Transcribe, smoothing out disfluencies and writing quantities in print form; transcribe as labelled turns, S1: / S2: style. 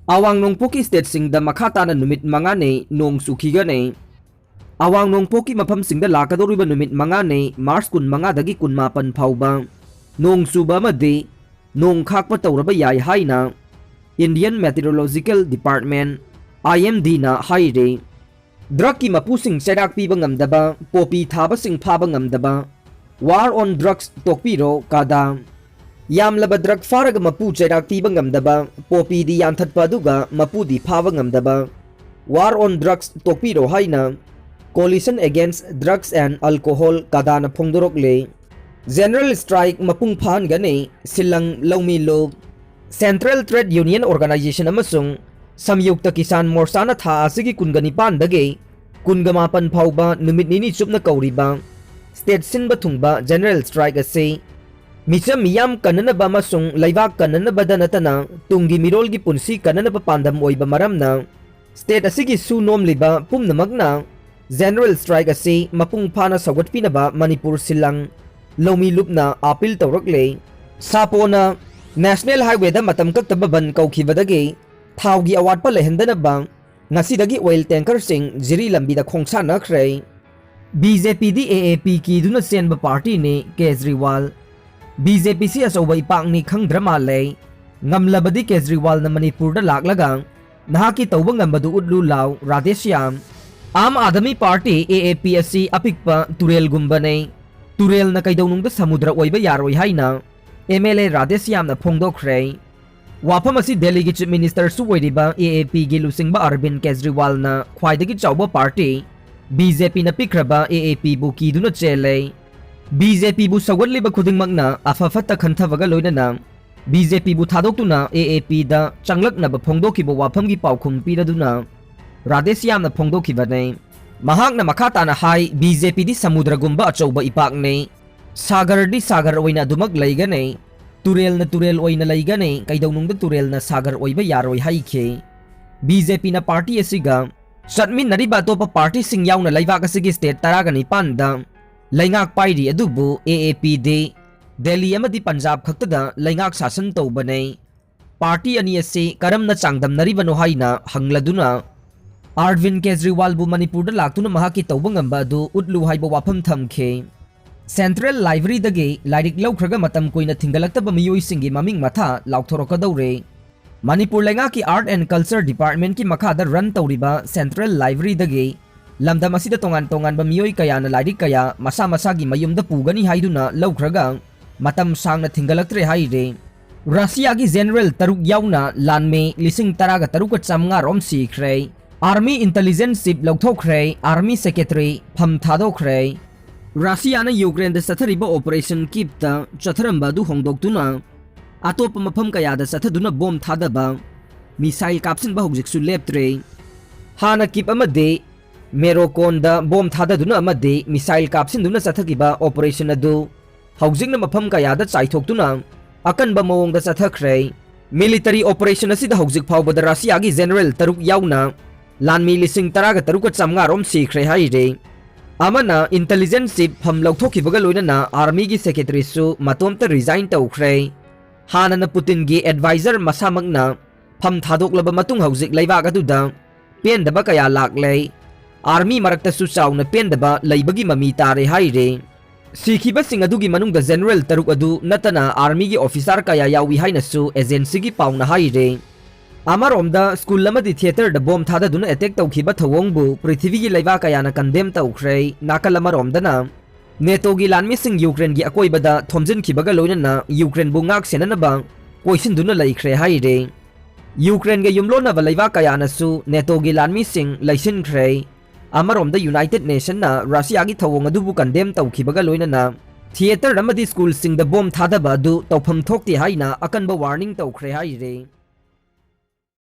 S1: Awang nongpoki state singda makata na numit mangane nong sukhigane. Awang nongpoki mapam singda lakadoriba numit mangane Mars kun mangadagi kun mapan phauba. Nong suba madi nong khakpa tawraba yai haina Indian Meteorological Department IMD na haire. Drug ki mapusing serak piba ngamdaba popi thaba sing phaba ngamdaba. War on drugs tokpiro kada. Yamlaba drug faraga mapu serak piba ngamdaba popi di yanthatpa aduga mapu di phaba ngamdaba. War on drugs tokpiro haina Coalition Against Drugs and Alcohol kada na phongdorokle. General Strike mapung phan gane silang Lanmi lo Central Trade Union Organization amasung Samyukta Kisan Morcha na tha asigi kungani dage kungamapan phauba numit nini chupna kauriba state sinba thungba General Strike ase micham miyam kananaba amasung laibak kananaba danatana tungi mirolgi punsi kananaba pandam oiba maramna state asigi su nomliba pumnamagna General Strike ase mapung phana sawatpinaba Manipur silang Lanmi lupna appeal tawrakle sapona National Highway da matam kaktaba ban kaukhibadagi thaugi awatpa lehendanaba ngasidagi oil tanker sing jiri lambi da khongsanakre. BJP di AAP ki duna senba party ni Kejriwal. BJP si asoba ipang ni khangdrama le ngamlabadi Kejriwal na Manipur da laklagang nahaki tawba ngambadu udlu law Radheshyam. Aam Aadmi Party AAP asi apikpa turel gumbane turel na kaidawnung da samudra oiba yaroi haina MLA Radheshyam na Thadokhre. Wafam asi Delhi ki Chief Minister su oiriba AAP gi lusingba Arvind Kejriwal na khwaidagi chawba party BJP na pikraba AAP bu kiduna chele. BJP bu sawatliba khudingmakna afafatta khanthawaga loinana BJP bu thadoktuna AAP da changlaknaba phongdokhiba wafamgi paukhum piraduna Radheshyam na phongdokhibane. Mahakna makata na hai BJP di samudra gumba achawba ipakne sagar di sagar oina dumag laigane turel na turel oina laigane kaidawnung da turel na sagar oiba yaroi haike. BJP na party asiga satmin nariba topa party sing yauna laibak asigi state taragani panda laingak pairi adubu AAP de Delhi amadi Punjab khaktada laingak sasan tawbane. Party ani ase karamna changdam naribano haina hangladuna Arvind Kejriwal bu Manipur da laktuna mahaki tawba ngamba adu utlu haiba wafam thamkhe. Central Library dagi lairik Louthokhre matam koina thingalaktaba miyoi singi maming matha Louthokhre. Manipur Lengaki Art and Culture Department ki makhada run tawriba Central Library dagi lamdam asida tongan ba miyoi kaya na lairik kaya masa masagi mayumda pugani haiduna Louthokhre matam sangna thingalaktre haire. Russiagi General Taruk Yaona Lanmi lising taraga taruka chamnga rom Sikhre. Army Intellgent Chief Louthokhre Army Secretary Pham Thadokhre. Russia na Ukraine da sathariba Operation Keep ta chatharamba du hongdoktuna atopa mafam kaya da sathaduna bomb thadaba missile kapsinba hojiksu leptre. Hana Keep amade Merokon da bomb thadaduna amade missile kapsinduna sathakiba operation adu hojikna mafam kaya da chaithoktuna akanba mawong da sathakre. Military operation asida hojik phawba da Russiagi General Taruk Yaona Lanmi lising taraga taruka chamnga rom Sikhre haire. Amana Intellgent Chief Pham Louthokhre loinana Army gi Secretary su matomta resign tawkhre. Hana na Putin gi advisor masamagna Pham Thadoklaba matung hojik laibak aduda pendaba kaya lakle. Army marakta su chawna pendaba laibagi mami tare haire. Sikhiba sing adugi manungda General Taruk adu natana Army gi officer kaya yawi haina su agency gi pauna haire. Amaromda school lamadi theater da bomb thadaduna attack tawkhiba thawongbu prithvi gi laiba kaya na condemn tawkhre. Nakalamaromda na NATO gi Lanmi sing Ukraine gi akoibada thomjin khibaga loinana Ukraine bu ngak senanaba poisinduna laikhre haire. Ukraine ge yumlona ba laiba kaya na su NATO gi Lanmi sing laisinkhre. Amaromda United Nation na Russia gi thawong adubu condemn tawkhibaga loinana theater amadi school sing da bomb thadaba du tawpham thokti haina akanba warning tawkhre haire.